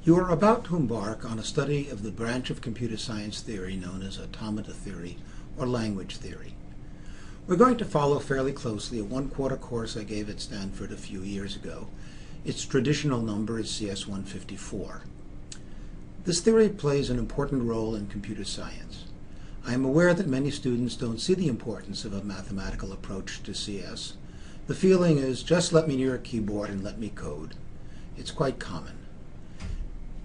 You are about to embark on a study of the branch of computer science theory known as automata theory or language theory. We're going to follow fairly closely a one-quarter course I gave at Stanford a few years ago. Its traditional number is CS154. This theory plays an important role in computer science. I am aware that many students don't see the importance of a mathematical approach to CS. The feeling is, just let me near a keyboard and let me code. It's quite common.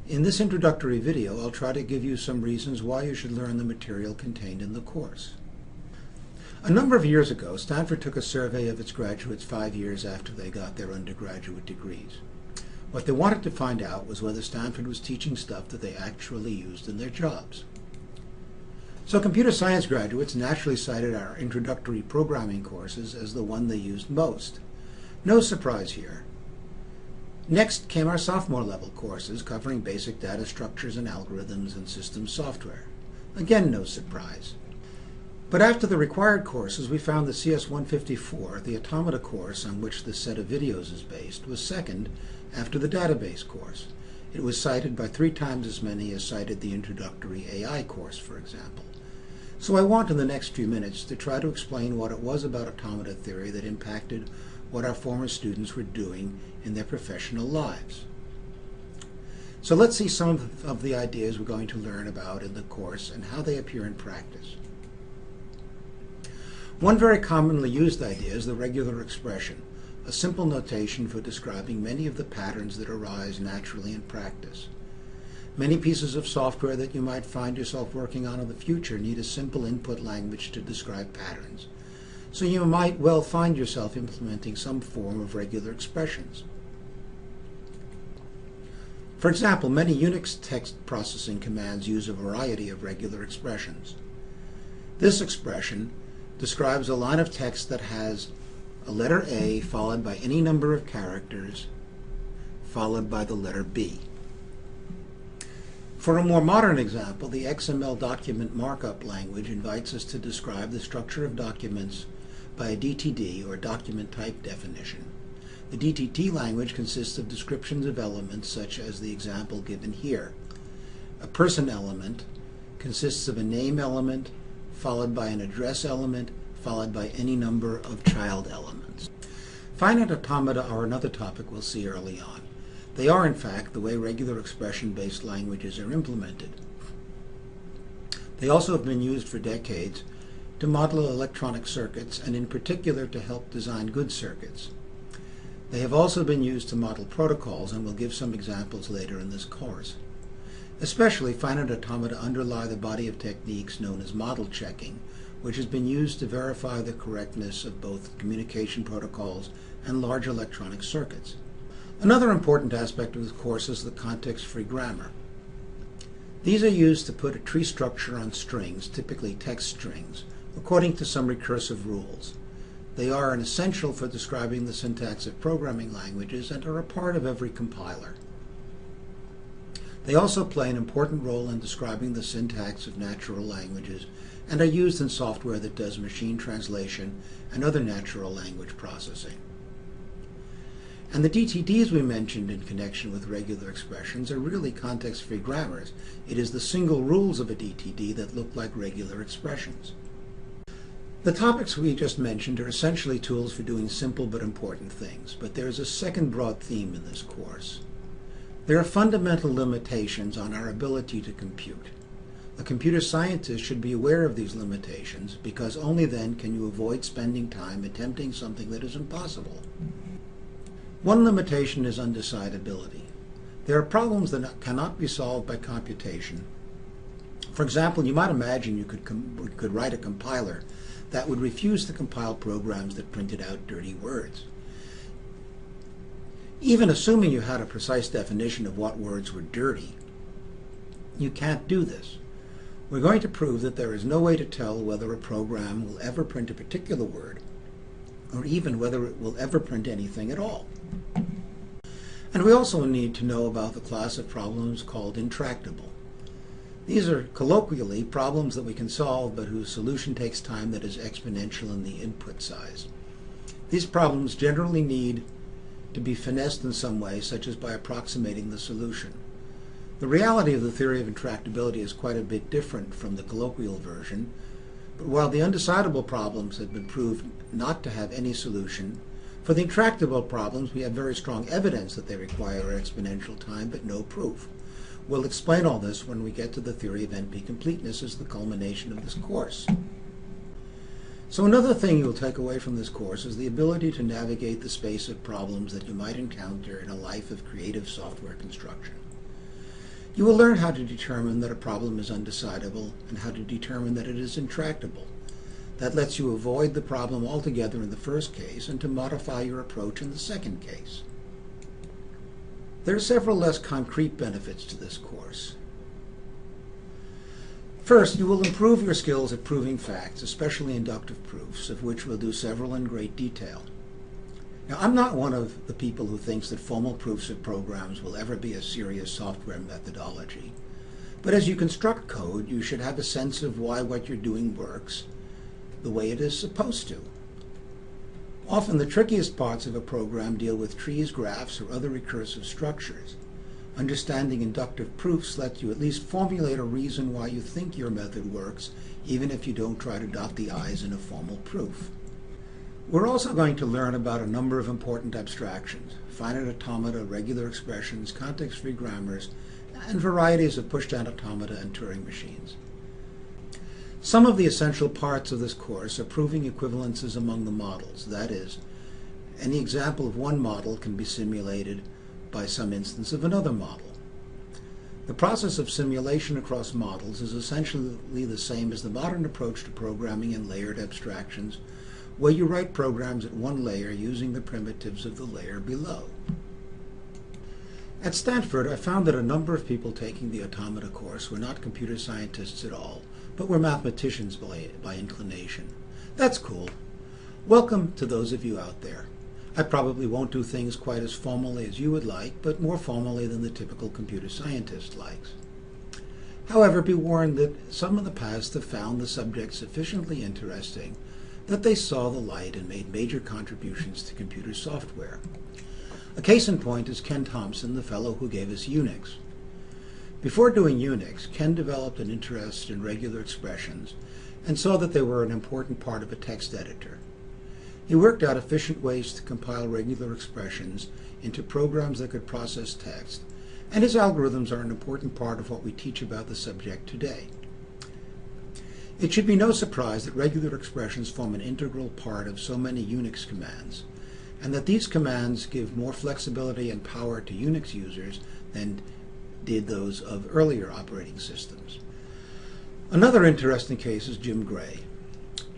In this introductory video, I'll try to give you some reasons why you should learn the material contained in the course. A number of years ago, Stanford took a survey of its graduates 5 years after they got their undergraduate degrees. What they wanted to find out was whether Stanford was teaching stuff that they actually used in their jobs. So computer science graduates naturally cited our introductory programming courses as the one they used most. No surprise here. Next came our sophomore level courses covering basic data structures and algorithms and systems software. Again, no surprise. But after the required courses, we found that CS154, the automata course on which this set of videos is based, was second after the database course. It was cited by 3 times as many as cited the introductory AI course, for example. So I want in the next few minutes to try to explain what it was about automata theory that impacted what our former students were doing in their professional lives. So let's see some of the ideas we're going to learn about in the course and how they appear in practice. One very commonly used idea is the regular expression, a simple notation for describing many of the patterns that arise naturally in practice. Many pieces of software that you might find yourself working on in the future need a simple input language to describe patterns. So you might well find yourself implementing some form of regular expressions. For example, many Unix text processing commands use a variety of regular expressions. This expression describes a line of text that has a letter A followed by any number of characters followed by the letter B. For a more modern example, the XML document markup language invites us to describe the structure of documents by a DTD, or document type definition. The DTD language consists of descriptions of elements such as the example given here. A person element consists of a name element, followed by an address element, followed by any number of child elements. Finite automata are another topic we'll see early on. They are, in fact, the way regular expression-based languages are implemented. They also have been used for decades to model electronic circuits, and in particular to help design good circuits. They have also been used to model protocols, and we'll give some examples later in this course. Especially, finite automata underlie the body of techniques known as model checking, which has been used to verify the correctness of both communication protocols and large electronic circuits. Another important aspect of the course is the context-free grammar. These are used to put a tree structure on strings, typically text strings, according to some recursive rules. They are an essential for describing the syntax of programming languages and are a part of every compiler. They also play an important role in describing the syntax of natural languages and are used in software that does machine translation and other natural language processing. And the DTDs we mentioned in connection with regular expressions are really context-free grammars. It is the single rules of a DTD that look like regular expressions. The topics we just mentioned are essentially tools for doing simple but important things, but there is a second broad theme in this course. There are fundamental limitations on our ability to compute. A computer scientist should be aware of these limitations, because only then can you avoid spending time attempting something that is impossible. One limitation is undecidability. There are problems that cannot be solved by computation. For example, you might imagine you could write a compiler that would refuse to compile programs that printed out dirty words. Even assuming you had a precise definition of what words were dirty, you can't do this. We're going to prove that there is no way to tell whether a program will ever print a particular word, or even whether it will ever print anything at all. And we also need to know about the class of problems called intractable. These are colloquially problems that we can solve, but whose solution takes time that is exponential in the input size. These problems generally need to be finessed in some way, such as by approximating the solution. The reality of the theory of intractability is quite a bit different from the colloquial version, but while the undecidable problems have been proved not to have any solution, for the intractable problems we have very strong evidence that they require exponential time but no proof. We'll explain all this when we get to the theory of NP completeness as the culmination of this course. So another thing you'll take away from this course is the ability to navigate the space of problems that you might encounter in a life of creative software construction. You will learn how to determine that a problem is undecidable and how to determine that it is intractable. That lets you avoid the problem altogether in the first case and to modify your approach in the second case. There are several less concrete benefits to this course. First, you will improve your skills at proving facts, especially inductive proofs, of which we'll do several in great detail. Now, I'm not one of the people who thinks that formal proofs of programs will ever be a serious software methodology. But as you construct code, you should have a sense of why what you're doing works the way it is supposed to. Often the trickiest parts of a program deal with trees, graphs, or other recursive structures. Understanding inductive proofs lets you at least formulate a reason why you think your method works, even if you don't try to dot the I's in a formal proof. We're also going to learn about a number of important abstractions: finite automata, regular expressions, context-free grammars, and varieties of pushdown automata and Turing machines. Some of the essential parts of this course are proving equivalences among the models. That is, any example of one model can be simulated by some instance of another model. The process of simulation across models is essentially the same as the modern approach to programming in layered abstractions, where you write programs at one layer using the primitives of the layer below. At Stanford, I found that a number of people taking the automata course were not computer scientists at all, but were mathematicians by inclination. That's cool. Welcome to those of you out there. I probably won't do things quite as formally as you would like, but more formally than the typical computer scientist likes. However, be warned that some in the past have found the subject sufficiently interesting that they saw the light and made major contributions to computer software. A case in point is Ken Thompson, the fellow who gave us Unix. Before doing Unix, Ken developed an interest in regular expressions and saw that they were an important part of a text editor. He worked out efficient ways to compile regular expressions into programs that could process text, and his algorithms are an important part of what we teach about the subject today. It should be no surprise that regular expressions form an integral part of so many Unix commands, and that these commands give more flexibility and power to Unix users than did those of earlier operating systems. Another interesting case is Jim Gray.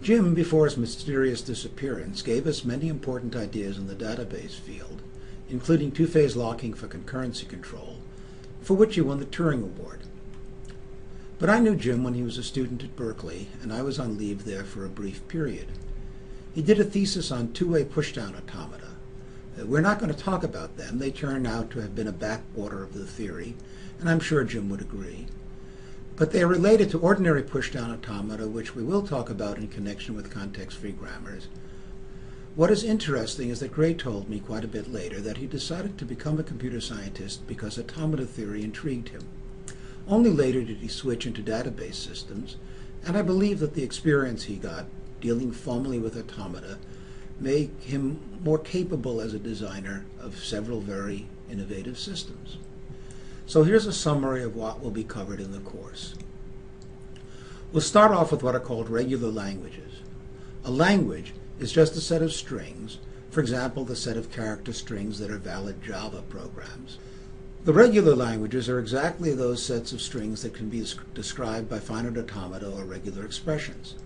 Jim, before his mysterious disappearance, gave us many important ideas in the database field, including two-phase locking for concurrency control, for which he won the Turing Award. But I knew Jim when he was a student at Berkeley, and I was on leave there for a brief period. He did a thesis on two-way pushdown automata. We're not going to talk about them. They turn out to have been a backwater of the theory, and I'm sure Jim would agree. But they are related to ordinary pushdown automata, which we will talk about in connection with context-free grammars. What is interesting is that Gray told me quite a bit later that he decided to become a computer scientist because automata theory intrigued him. Only later did he switch into database systems, and I believe that the experience he got dealing formally with automata made him more capable as a designer of several very innovative systems. So here's a summary of what will be covered in the course. We'll start off with what are called regular languages. A language is just a set of strings, for example, the set of character strings that are valid Java programs. The regular languages are exactly those sets of strings that can be described by finite automata or regular expressions.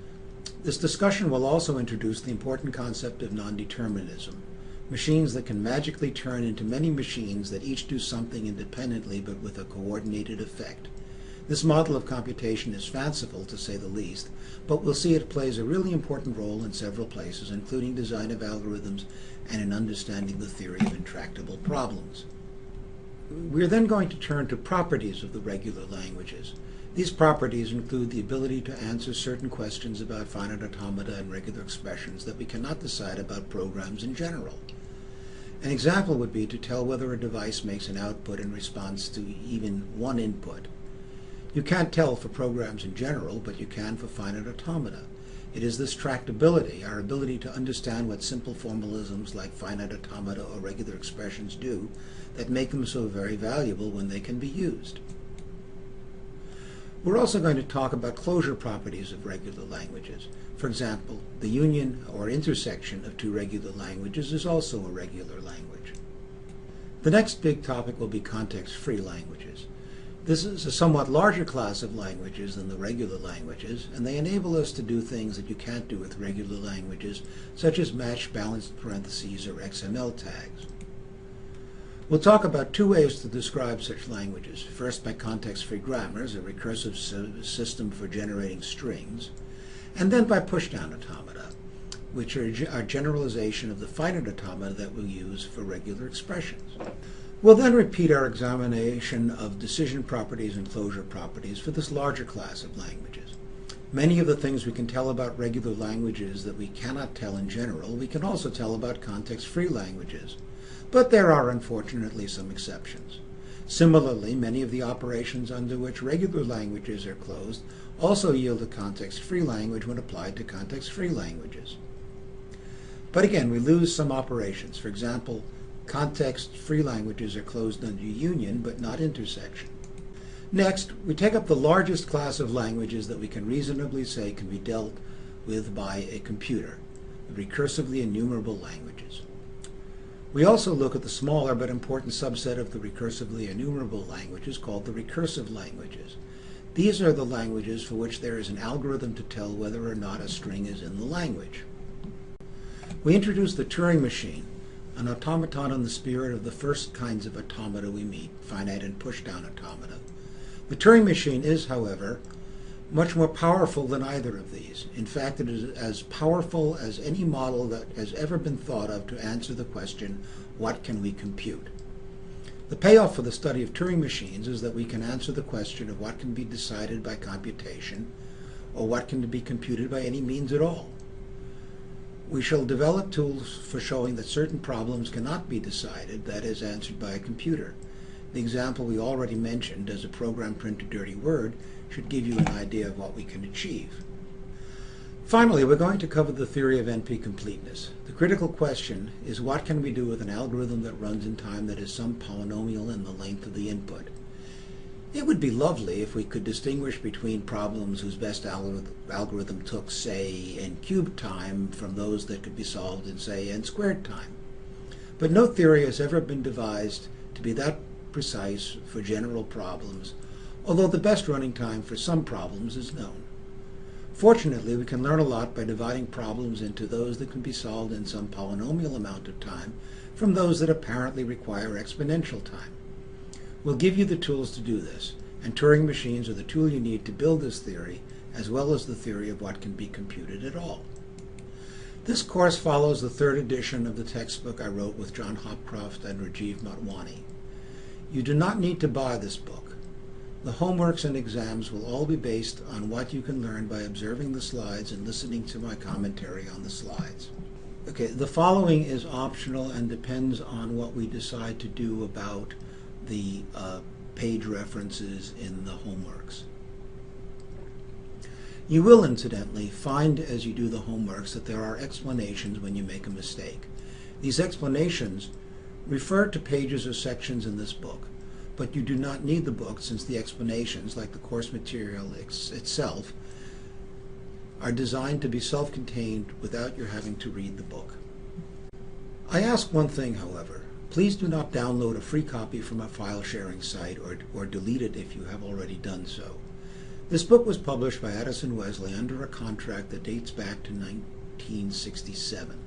This discussion will also introduce the important concept of non-determinism, machines that can magically turn into many machines that each do something independently but with a coordinated effect. This model of computation is fanciful, to say the least, but we'll see it plays a really important role in several places, including design of algorithms and in understanding the theory of intractable problems. We're then going to turn to properties of the regular languages. These properties include the ability to answer certain questions about finite automata and regular expressions that we cannot decide about programs in general. An example would be to tell whether a device makes an output in response to even one input. You can't tell for programs in general, but you can for finite automata. It is this tractability, our ability to understand what simple formalisms like finite automata or regular expressions do, that make them so very valuable when they can be used. We're also going to talk about closure properties of regular languages. For example, the union or intersection of two regular languages is also a regular language. The next big topic will be context-free languages. This is a somewhat larger class of languages than the regular languages, and they enable us to do things that you can't do with regular languages, such as match balanced parentheses or XML tags. We'll talk about two ways to describe such languages. First, by context-free grammars, a recursive system for generating strings, and then by pushdown automata, which are a generalization of the finite automata that we'll use for regular expressions. We'll then repeat our examination of decision properties and closure properties for this larger class of languages. Many of the things we can tell about regular languages that we cannot tell in general, we can also tell about context-free languages. But there are unfortunately some exceptions. Similarly, many of the operations under which regular languages are closed also yield a context-free language when applied to context-free languages. But again, we lose some operations. For example, context-free languages are closed under union, but not intersection. Next, we take up the largest class of languages that we can reasonably say can be dealt with by a computer, the recursively enumerable languages. We also look at the smaller but important subset of the recursively enumerable languages called the recursive languages. These are the languages for which there is an algorithm to tell whether or not a string is in the language. We introduce the Turing machine, an automaton in the spirit of the first kinds of automata we meet, finite and pushdown automata. The Turing machine is, however, much more powerful than either of these. In fact, it is as powerful as any model that has ever been thought of to answer the question, what can we compute? The payoff for the study of Turing machines is that we can answer the question of what can be decided by computation, or what can be computed by any means at all. We shall develop tools for showing that certain problems cannot be decided, that is, answered by a computer. The example we already mentioned, does a program print a dirty word, should give you an idea of what we can achieve. Finally, we're going to cover the theory of NP-completeness. The critical question is, what can we do with an algorithm that runs in time that is some polynomial in the length of the input? It would be lovely if we could distinguish between problems whose best algorithm took, say, n cubed time from those that could be solved in, say, n squared time. But no theory has ever been devised to be that precise for general problems, although the best running time for some problems is known. Fortunately, we can learn a lot by dividing problems into those that can be solved in some polynomial amount of time from those that apparently require exponential time. We'll give you the tools to do this, and Turing machines are the tool you need to build this theory, as well as the theory of what can be computed at all. This course follows the third edition of the textbook I wrote with John Hopcroft and Rajiv Motwani. You do not need to buy this book. The homeworks and exams will all be based on what you can learn by observing the slides and listening to my commentary on the slides. Okay, the following is optional and depends on what we decide to do about the page references in the homeworks. You will, incidentally, find as you do the homeworks that there are explanations when you make a mistake. These explanations refer to pages or sections in this book, but you do not need the book since the explanations, like the course material itself, are designed to be self-contained without your having to read the book. I ask one thing, however. Please do not download a free copy from a file sharing site or delete it if you have already done so. This book was published by Addison Wesley under a contract that dates back to 1967.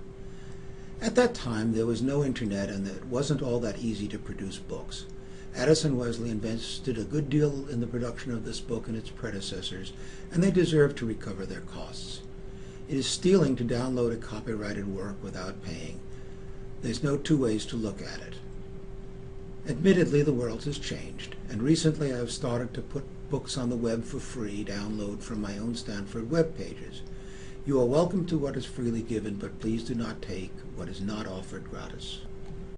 At that time, there was no internet and it wasn't all that easy to produce books. Addison Wesley invested a good deal in the production of this book and its predecessors, and they deserve to recover their costs. It is stealing to download a copyrighted work without paying. There's no two ways to look at it. Admittedly, the world has changed, and recently I have started to put books on the web for free, download from my own Stanford web pages. You are welcome to what is freely given, but please do not take what is not offered gratis.